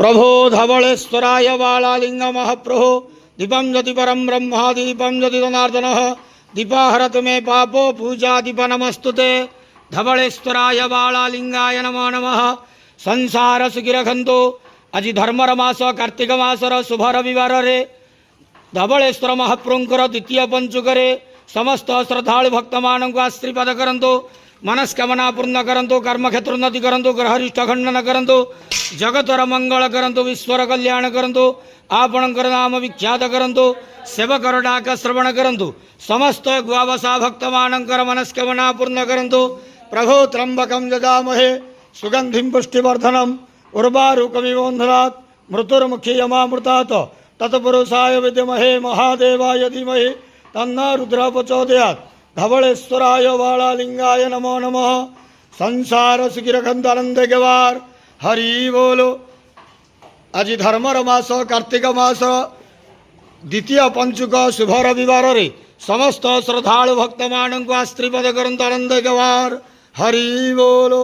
प्रभो धवलेश्वराय बालालिंग महाप्रभो दीपं ज्योति परम ब्रह्म दीपं ज्योति जनार्दन दीपाहरत में पापो पूजा दीप नमस्तुते धवलेश्वराय बालालिंगाय नमो नमः। संसार सुखिरखंतो आज धर्मर मास कार्तिक मासर शुभ रविवार रे धवलेश्वर महाप्रभुंकर द्वितीय पंचुकरे समस्त श्रद्धालु भक्त मानक आशीर्वाद करंतु मनस्कामना पूर्ण करंतु कर्म क्षेत्र उन्नति करंतु ग्रहरिष्ठ खंडन करंतु जगतर मंगल करंतु विश्वर कल्याण करंतु आपणकर नाम विख्यात करंतु सेवकर डाक श्रवण करंतु समस्त गुआवसा भक्त मानकर मनस्कामना पूर्ण करंतु। प्रभो त्र्यंबकं यजामहे सुगंधिं पुष्टिवर्धनम् उर्वारुकमिवोन्धनात् मृत्युर्मुखीयमामृतात् तत्पुरुषाय विद्महे महादेवाय धीमहि तन्नो रुद्रः प्रचोदयात्। धवलेश्वराय बालालिंगाय नमो नमः। संसार सुखिरखंत आनंद गवार हरि बोलो। आज धर्मर मास कार्तिक मास द्वितीय पंचुक शुभ रविवार रे समस्त श्रद्धालु भक्त मानक आशीर्वाद करंतु आनंद गवार हरि बोलो।